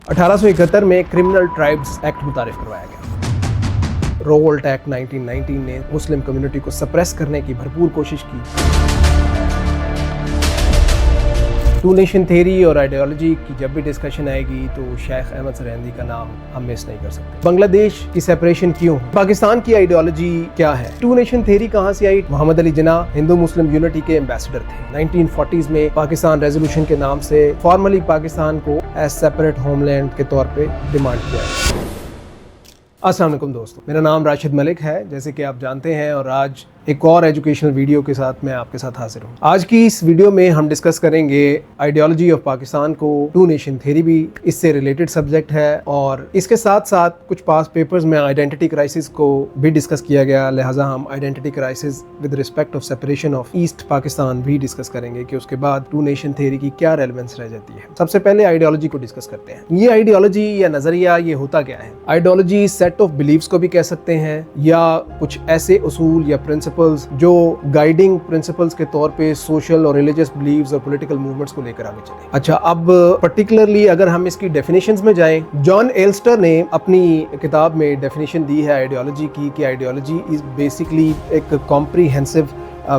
1871 में criminal tribes act मुतारिफ करवाया गया। रोवोल्ट एक्ट 1919 ने मुस्लिम कम्युनिटी को सप्रेस करने की भरपूर कोशिश की। टू नेशन थ्योरी और आइडियोलॉजी की जब भी डिस्कशन आएगी तो शेख अहमद सरहिंदी का नाम हम मिस नहीं कर सकते। बांग्लादेश की सेपरेशन क्यों? पाकिस्तान की आइडियोलॉजी क्या है? टू नेशन थ्योरी कहां से आई? मोहम्मद अली जिन्नाह हिंदू मुस्लिम यूनिटी के एम्बेसडर थे। 1940s में पाकिस्तान रेजोल्यूशन के नाम से फॉर्मली पाकिस्तान को एज सेपरेट होमलैंड के तौर पे डिमांड किया। अस्सलाम वालेकुम दोस्तों, मेरा नाम राशिद मलिक है, जैसे कि आप जानते हैं, और आज एक और एजुकेशनल वीडियो के साथ मैं आपके साथ हाजिर हूँ। आज की इस वीडियो में हम डिस्कस करेंगे आइडियोलॉजी ऑफ पाकिस्तान को। टू नेशन थ्योरी भी इससे रिलेटेड सब्जेक्ट है और इसके साथ साथ कुछ पास्ट पेपर्स में आइडेंटिटी क्राइसिस को भी डिस्कस किया गया, लिहाजा हम identity crisis with respect of separation of east Pakistan भी डिस्कस करेंगे कि उसके बाद टू नेशन थ्योरी की क्या रेलेवेंस रह जाती है। सबसे पहले आइडियोलॉजी को डिस्कस करते हैं। ये आइडियोलॉजी या नजरिया ये होता क्या है? आइडियोलॉजी सेट ऑफ बिलीव्स को भी कह सकते हैं या कुछ ऐसे उसूल या प्रिंसिपल्स जो गाइडिंग प्रिंसिपल्स के तौर पे सोशल और रिलीजियस बिलीव्स और पॉलिटिकल मूवमेंट्स को लेकर आगे चले। अच्छा, अब पर्टिकुलरली अगर हम इसकी डेफिनेशंस में जाएं, जॉन एल्स्टर ने अपनी किताब में डेफिनेशन दी है आइडियोलॉजी की कि आइडियोलॉजी इज बेसिकली एक कॉम्प्रिहेंसिव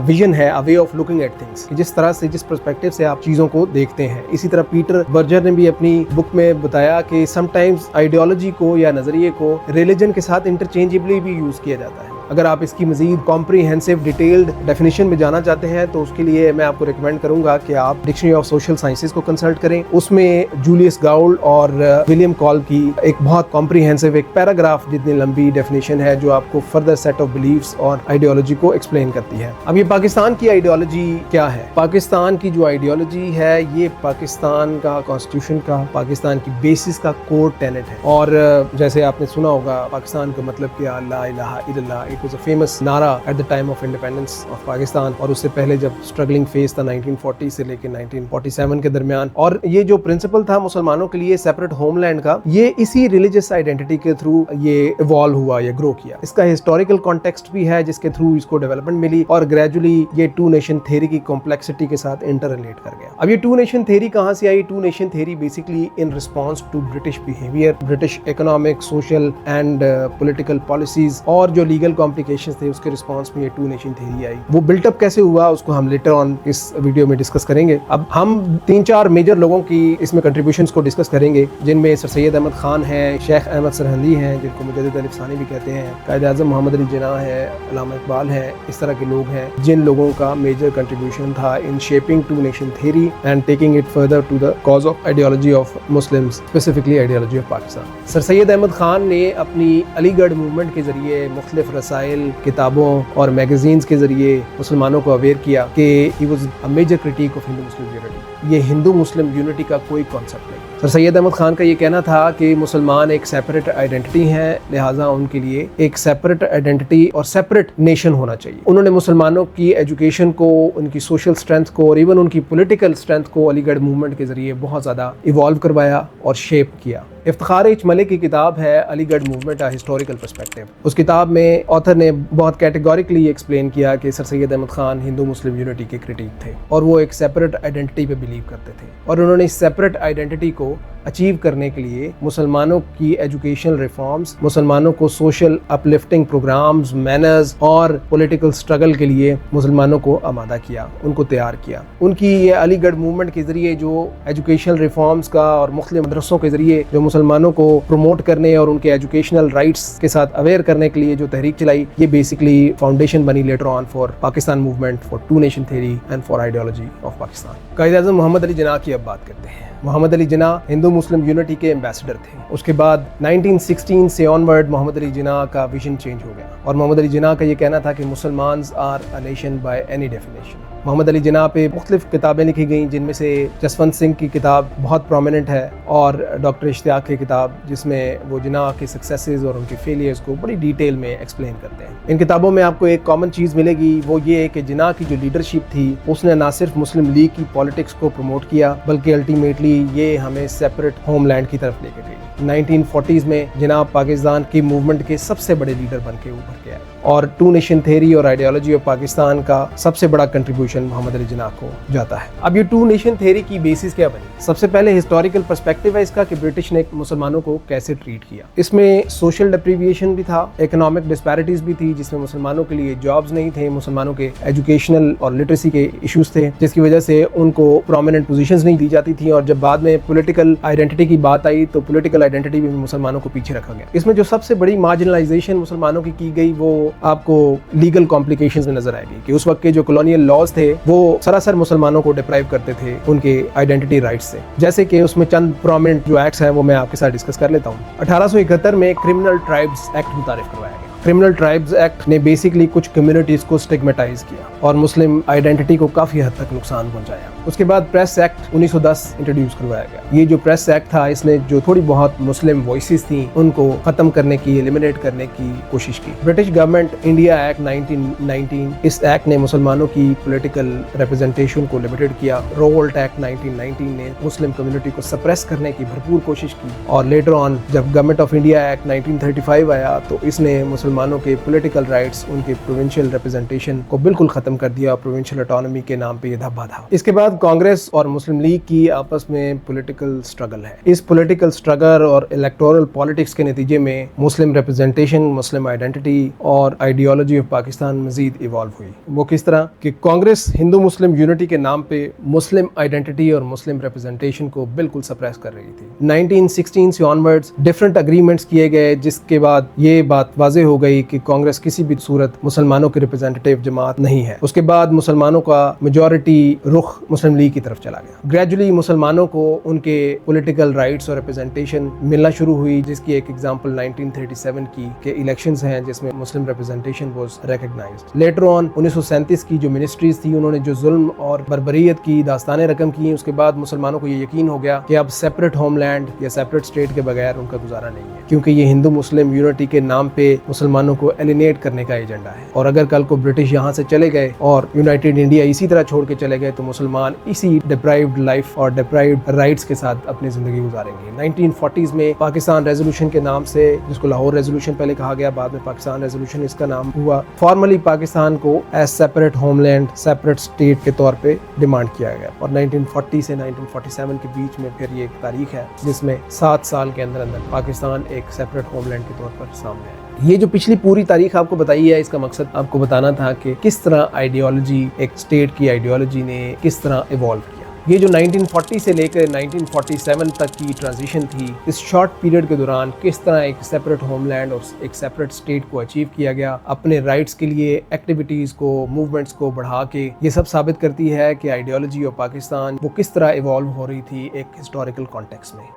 विजन है, a way of looking at things, कि जिस तरह से जिस पर्सपेक्टिव से आप चीज़ों को देखते हैं। इसी तरह पीटर बर्जर ने भी अपनी बुक में बताया कि समटाइम्स आइडियोलॉजी को या नजरिए को रिलीजन के साथ इंटरचेंजेबली भी यूज किया जाता है। अगर आप इसकी मजीद कॉम्प्रिहेंसिव डिटेल्ड डेफिनेशन में जाना चाहते हैं तो उसके लिए मैं आपको रिकमेंड करूंगा कि आप डिक्शनरी ऑफ सोशल साइंसेज को कंसल्ट करें। उसमें जूलियस गाउल्ड और विलियम कॉल्ब की एक बहुत कॉम्प्रिहेंसिव, एक पैराग्राफ जितनी लंबी डेफिनेशन है जो आपको फर्दर सेट ऑफ बिलीव्स और आइडियोलॉजी को एक्सप्लेन करती है। अब ये पाकिस्तान की आइडियोलॉजी क्या है? पाकिस्तान की जो आइडियोलॉजी है ये पाकिस्तान का कॉन्स्टिट्यूशन का, पाकिस्तान की बेसिस का कोर टेनेट है। और जैसे आपने सुना होगा पाकिस्तान का मतलब क्या, ला इलाहा इल्लल्लाह। इट वाज अ फेमस नारा at the time of independence of Pakistan, और उससे पहले जब स्ट्रगलिंग फेज था 1940 से लेकर 1947 के दरमियान। और ये जो प्रिंसिपल था मुसलमानों के लिए सेपरेट होमलैंड का, ये इसी रिलीजियस आइडेंटिटी के थ्रू ये इवॉल्व हुआ या ग्रो किया। इसका हिस्टोरिकल कॉन्टेक्स्ट भी है जिसके थ्रू इसको डेवलपमेंट मिली और ग्रेजुअली ये टू नेशन थ्योरी की कॉम्प्लेक्सिटी के साथ इंटर रिलेट कर गया। अब ये टू नेशन थ्योरी कहां से आई? Two nation theory basically in response to British behaviour, British economic, social and political policies और जो लीगल कॉम्प्लिकेशंस थे उसके रिस्पॉन्स में ये टू नेशन थ्योरी आई। वो बिल्टअप कैसे हुआ उसको हम लेटर ऑन इस वीडियो में डिस्कस करेंगे। अब हम 3-4 मेजर लोगों की इसमें कंट्रीब्यूशंस को डिस्कस करेंगे, जिनमें सर सैयद अहमद खान है, शेख अहमद सरहिंदी हैं जिनको मुजद्दिद अल अफ़सानी भी कहते हैं, कायद आज़म मोहम्मद अली जिन्नाह है, अल्लामा इकबाल है। इस तरह के लोग हैं जिन लोगों का मेजर कंट्रीब्यूशन था in shaping two nation theory and taking it further to the cause of ideology of Muslims, specifically ideology of Pakistan. Sir Syed Ahmad Khan ने अपनी अलीगढ़ मूवमेंट के जरिए मुख्तलिफ रसाइल, किताबों और मैगजीन्स के जरिए मुसलमानों को अवेयर किया कि he was a major critic of Hindu Muslim unity. ये हिंदू मुस्लिम यूनिटी का कोई कॉन्सेप्ट नहीं। सर सैयद अहमद खान का ये कहना था कि मुसलमान एक सेपरेट आइडेंटिटी हैं, लिहाजा उनके लिए एक सेपरेट आइडेंटिटी और सेपरेट नेशन होना चाहिए। उन्होंने मुसलमानों की एजुकेशन को, उनकी सोशल स्ट्रेंथ को और इवन उनकी पॉलिटिकल स्ट्रेंथ को अलीगढ़ मूवमेंट के जरिए बहुत ज़्यादा इवॉल्व करवाया और शेप किया। इफ्तिखार एच मलिक की किताब है Aligarh movement a historical perspective. उस किताब में ऑथर ने बहुत कैटेगोरिकली एक्सप्लेन किया कि सर सैयद अहमद खान हिंदू मुस्लिम यूनिटी के क्रिटिक थे और वो एक सेपरेट आइडेंटिटी पे बिलीव करते थे, और उन्होंने इस सेपरेट आइडेंटिटी को अचीव करने के लिए मुसलमानों की एजुकेशनल रिफॉर्म्स, मुसलमानों को सोशल अपलिफ्टिंग प्रोग्राम्स, मैनर्स और पॉलिटिकल स्ट्रगल के लिए मुसलमानों को आमादा किया, उनको तैयार किया। उनकी ये अलीगढ़ मूवमेंट के जरिए जो एजुकेशनल रिफॉर्म्स का और मुख्तलिफ मदरसों के जरिए जो मुसलमानों को प्रमोट करने और उनके एजुकेशनल राइट्स के साथ अवेयर करने के लिए जो तहरीक चलाई, ये बेसिकली फाउंडेशन बनी later on for Pakistan movement, for two nation theory and for ideology of Pakistan. Quaid Azam Mohammad Ali Jinnah की अब बात करते हैं। मोहम्मद अली जिन्नाह हिंदू मुस्लिम यूनिटी के एम्बेसडर थे। उसके बाद 1916 से ऑनवर्ड मोहम्मद अली जिन्नाह का विजन चेंज हो गया और मोहम्मद अली जिन्नाह का ये कहना था कि मुसलमान्स are a nation by any definition. Mohammad Ali Jinnah पे मुख्तलिफ किताबें लिखी गई, जिनमें से जसवंत सिंह की किताब बहुत प्रोमिनेंट है और डॉक्टर इश्तियाक की किताब, जिसमें वो जिन्नाह के सक्सेसेस और उनके फेलियर्स को बड़ी डिटेल में एक्सप्लेन करते हैं। इन किताबों में आपको एक कॉमन चीज़ मिलेगी, वो ये है कि जिन्नाह की जो लीडरशिप थी उसने ना सिर्फ मुस्लिम लीग की पॉलिटिक्स को प्रमोट किया बल्कि अल्टीमेटली ये हमें सेपरेट होमलैंड की तरफ लेके गई। 1940s में जिन्नाह पाकिस्तान की मूवमेंट के सबसे बड़े लीडर बन के उभर के आए। اور ٹو نیشن تھیوری اور آئیڈیالوجی آف پاکستان کا سب سے بڑا کنٹریبیوشن محمد علی جناح کو جاتا ہے۔ اب یہ ٹو نیشن تھیوری کی بیسس کیا بنی؟ سب سے پہلے ہسٹوریکل پرسپیکٹیو ہے اس کا کہ برٹش نے مسلمانوں کو کیسے ٹریٹ کیا۔ اس میں سوشل ڈپریویشن بھی تھا، اکنامک ڈسپیرٹیز بھی تھی، جس میں مسلمانوں کے لیے جابز نہیں تھے، مسلمانوں کے ایجوکیشنل اور لٹریسی کے ایشوز تھے، جس کی وجہ سے ان کو پرومیننٹ پوزیشنز نہیں دی جاتی تھی، اور جب بعد میں پولیٹیکل آئیڈینٹی کی بات آئی تو پولیٹیکل آئیڈینٹی بھی مسلمانوں کو پیچھے رکھا گیا۔ اس میں جو سب سے بڑی مارجنلائزیشن مسلمانوں کی گئی وہ آپ کو لیگل کمپلیکیشنز میں نظر آئے گی کہ اس وقت کے جو کولونیل لاز تھے وہ سراسر مسلمانوں کو ڈپرائیو کرتے تھے ان کے آئیڈینٹی رائٹس سے، جیسے کہ اس میں چند پرومیننٹ جو ایکٹس ہیں وہ میں آپ کے ساتھ ڈسکس کر لیتا ہوں۔ 1871 میں کرمنل ٹرائبز ایکٹ متعارف کروایا گیا۔ کرمنل ٹرائبز ایکٹ نے بیسکلی کچھ کمیونٹیز کو سٹگمیٹائز کیا اور مسلم آئیڈینٹی کو کافی حد تک نقصان پہنچایا۔ اس کے بعد پریس ایکٹ 1910 انٹروڈیوس کروایا گیا۔ یہ جو پریس ایکٹ تھا اس نے جو تھوڑی بہت مسلم وائسز تھیں ان کو ختم کرنے کی، ایلیمینیٹ کرنے کی کوشش کی۔ برٹش گورنمنٹ انڈیا ایکٹ 1919، اس ایکٹ نے مسلمانوں کی پولیٹیکل ریپرزنٹیشن کو لمیٹڈ کیا۔ روولٹ ایکٹ 1919 نے مسلم کمیونٹی کو سپریس کرنے کی بھرپور کوشش کی، اور لیٹر آن جب گورنمنٹ آف انڈیا ایکٹ 1935 آیا تو اس نے مسلمانوں کے پولیٹیکل رائٹس، ان کے پروونشل ریپرزنٹیشن کو بالکل ختم کر دیا، پروونشل اٹانومی کے نام پہ یہ دھبا تھا۔ اس کے بعد کانگریس اور مسلم لیگ کی آپس میں پولیٹیکل سٹرگل ہے۔ اس پولیٹیکل سٹرگل اور الیکٹورل پالیٹکس کے نتیجے میں مسلم ریپرزنٹیشن، مسلم آئیڈینٹی اور آئیڈیالوجی آف پاکستان مزید ایوالو ہوئی۔ وہ کس طرح کہ کانگریس ہندو مسلم یونٹی کے نام پہ مسلم آئیڈینٹی اور مسلم ریپرزنٹیشن کو بالکل سپریس کر رہی تھی۔ 1916 سے آنورڈز ڈفرنٹ اگریمنٹس کیے گئے، جس کے بعد یہ بات واضح ہو گئی کہ کانگریس کسی بھی صورت مسلمانوں کی ریپرزینٹیو جماعت نہیں ہے۔ اس کے بعد مسلمانوں کا میجورٹی رخ مسلم لیگ کی طرف چلا گیا۔ گریجولی مسلمانوں کو ان کے پولیٹیکل رائٹس اور ریپرزنٹیشن ملنا شروع ہوئی، جس کی ایک ایگزامپل 1937 کی کہ الیکشنز ہیں جس میں Muslim representation was recognized. Later on 1937 کی جو منسٹریز تھی انہوں نے جو ظلم اور بربریت کی داستانیں رقم کی، اس کے بعد مسلمانوں کو یہ یقین ہو گیا کہ اب سیپریٹ ہوم لینڈ یا سیپریٹ اسٹیٹ کے بغیر ان کا گزارا نہیں ہے، کیونکہ یہ ہندو مسلم یونٹی کے نام پہ مسلمانوں کو ایلینیٹ کرنے کا ایجنڈا ہے، اور اگر کل کو برٹش یہاں سے چلے گئے اور یونائٹڈ انڈیا اسی طرح چھوڑ کے چلے گئے تو مسلمان اسی ڈپرائیوڈ لائف اور ڈپرائیوڈ رائٹس کے ساتھ اپنی زندگی گزاریں گے۔ 1940s میں پاکستان ریزولوشن کے نام سے، جس کو لاہور ریزولوشن پہلے کہا گیا، بعد میں پاکستان ریزولوشن اس کا نام ہوا، فارملی پاکستان کو as separate homeland, separate state کے طور پہ ڈیمانڈ کیا گیا، اور 1940 سے 1947 کے بیچ میں پھر یہ ایک تاریخ ہے جس میں 7 سال کے اندر پاکستان ایک سیپریٹ ہوم لینڈ کے طور پر سامنے آیا۔ یہ جو پچھلی پوری تاریخ آپ کو بتائی ہے، اس کا مقصد آپ کو بتانا تھا کہ کس طرح آئیڈیالوجی، ایک اسٹیٹ کی آئیڈیالوجی نے کس طرح ایوالو کیا۔ یہ جو 1940 سے لے کر 1947 تک کی ٹرانزیشن تھی، اس شارٹ پیریڈ کے دوران کس طرح ایک سیپریٹ ہوم لینڈ اور ایک سیپریٹ اسٹیٹ کو اچیو کیا گیا، اپنے رائٹس کے لیے ایکٹیویٹیز کو، موومنٹس کو بڑھا کے، یہ سب ثابت کرتی ہے کہ آئیڈیالوجی آف پاکستان وہ کس طرح ایوالو ہو رہی تھی ایک ہسٹوریکل کانٹیکسٹ میں۔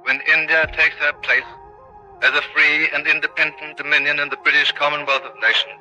When India takes her place as a free and independent dominion in the British Commonwealth of Nations,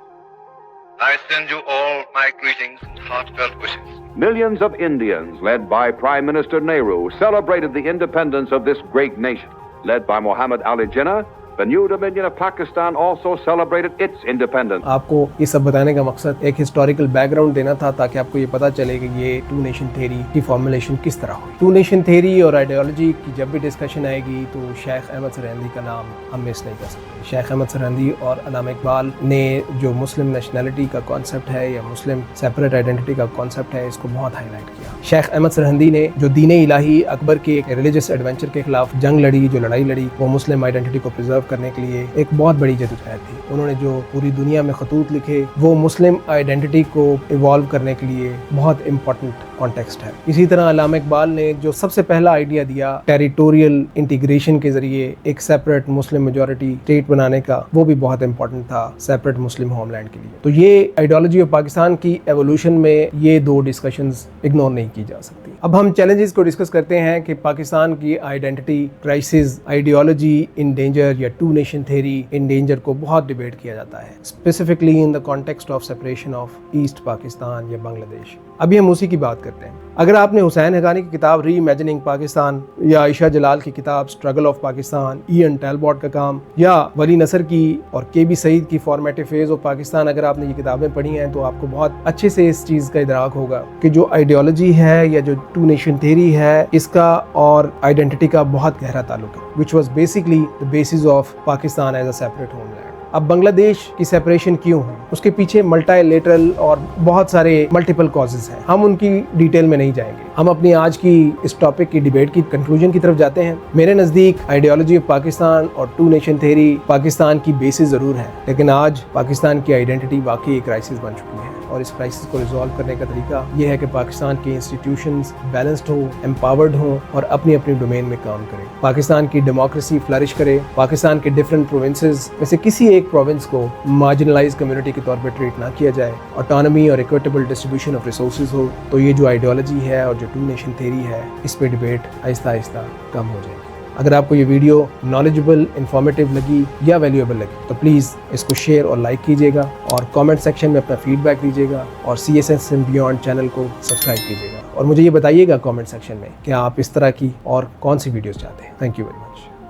I send you all my greetings and heartfelt wishes. Millions of Indians, led by Prime Minister Nehru, celebrated the independence of this great nation. Led by Muhammad Ali Jinnah, the new Dominion of Pakistan also celebrated its independence. آپ کو یہ سب بتانے کا مقصد ایک historical back ground دینا تھا تاکہ آپ کو یہ پتا چلے کہ یہ ٹو نیشن تھیوری کی فارمولیشن کس طرح ہوئی۔ ٹو نیشن تھیوری اور آئیڈیالوجی کی جب بھی ڈسکشن آئے گی تو شیخ احمد سرہندی کا نام ہم مس نہیں کر سکتے۔ شیخ احمد سرہندی اور علامہ اقبال نے جو مسلم نیشنلٹی کا کانسیپٹ ہے یا مسلم سیپریٹ آئیڈینٹی کا کانسیپٹ ہے، اس کو بہت ہائی لائٹ کیا۔ شیخ احمد سرہندی نے جو دین الہی اکبر کے ایک ریلیجس ایڈونچر کے خلاف جنگ لڑی، جو لڑائی لڑی، وہ مسلم آئیڈینٹی کو پرزرو کرنے کے لیے ایک بہت بڑی جدوجہد تھی۔ انہوں نے جو پوری دنیا میں خطوط لکھے وہ مسلم آئیڈینٹی کو ایوالو کرنے کے لیے بہت امپورٹنٹ کانٹیکسٹ ہے۔ اسی طرح علامہ اقبال نے جو سب سے پہلا آئیڈیا دیا ٹیریٹوریل انٹیگریشن کے ذریعے ایک سیپریٹ مسلم میجورٹی اسٹیٹ بنانے کا، وہ بھی بہت امپورٹنٹ تھا سیپریٹ مسلم ہوم لینڈ کے لیے۔ تو یہ آئیڈیالوجی آف پاکستان کی ایوولوشن میں یہ دو ڈسکشنز اگنور نہیں کی جا سکتی۔ اب ہم چیلنجز کو ڈسکس کرتے ہیں کہ پاکستان کی identity crisis, ideology in danger یا two nation theory in danger کو بہت ڈیبیٹ کیا جاتا ہے، specifically in the context of separation of East Pakistan یا بنگلہ دیش۔ ابھی ہم اسی کی بات کرتے ہیں۔ اگر آپ نے حسین حقانی کی کتاب ری امیجننگ پاکستان یا عائشہ جلال کی کتاب اسٹرگل آف پاکستان، ایئن ٹیلباٹ کا کام، یا ولی نصر کی اور کے بی سعید کی فارمیٹیو فیز آف پاکستان، اگر آپ نے یہ کتابیں پڑھی ہیں تو آپ کو بہت اچھے سے اس چیز کا ادراک ہوگا کہ جو آئیڈیالوجی ہے یا جو ٹو نیشن تھیوری ہے، اس کا اور آئیڈینٹی کا بہت گہرا تعلق ہے، which was basically the basis of Pakistan as a separate homeland. अब बांग्लादेश की सेपरेशन क्यों हुई, उसके पीछे मल्टीलेटरल और बहुत सारे मल्टीपल कॉजेज हैं, हम उनकी डिटेल में नहीं जाएंगे। हम अपनी आज की इस टॉपिक की डिबेट की कंक्लूजन की तरफ जाते हैं। मेरे नज़दीक आइडियोलॉजी ऑफ पाकिस्तान और टू नेशन थ्योरी पाकिस्तान की बेसिस ज़रूर है, लेकिन आज पाकिस्तान की आइडेंटिटी वाकई एक क्राइसिस बन चुकी है और इस क्राइसिस को रिजॉल्व करने का तरीका ये है कि पाकिस्तान के इंस्टीट्यूशंस बैलेंस्ड हो, एम्पावर्ड हो और अपनी अपनी डोमेन में काम करें। पाकिस्तान की डेमोक्रेसी फ्लरिश करे, पाकिस्तान के डिफरेंट प्रोविंसेस में से किसी एक प्रोविंस को मार्जिनलाइज कम्युनिटी के तौर पर ट्रीट ना किया जाए, ऑटोनॉमी और इक्विटेबल डिस्ट्रीब्यूशन ऑफ रिसोर्सेज हो, तो ये जो आइडियोलॉजी है और जो टू नेशन थ्योरी है, इस पे डिबेट आहिस्ता आहिस्ता कम हो जाएगी। अगर आपको ये वीडियो नॉलेजेबल, इंफॉर्मेटिव लगी या वैल्यूएबल लगी तो प्लीज़ इसको शेयर और लाइक कीजिएगा और कमेंट सेक्शन में अपना फीडबैक दीजिएगा और CSS and Beyond चैनल को सब्सक्राइब कीजिएगा और मुझे ये बताइएगा कमेंट सेक्शन में कि आप इस तरह की और कौन सी वीडियोस चाहते हैं। Thank you very much.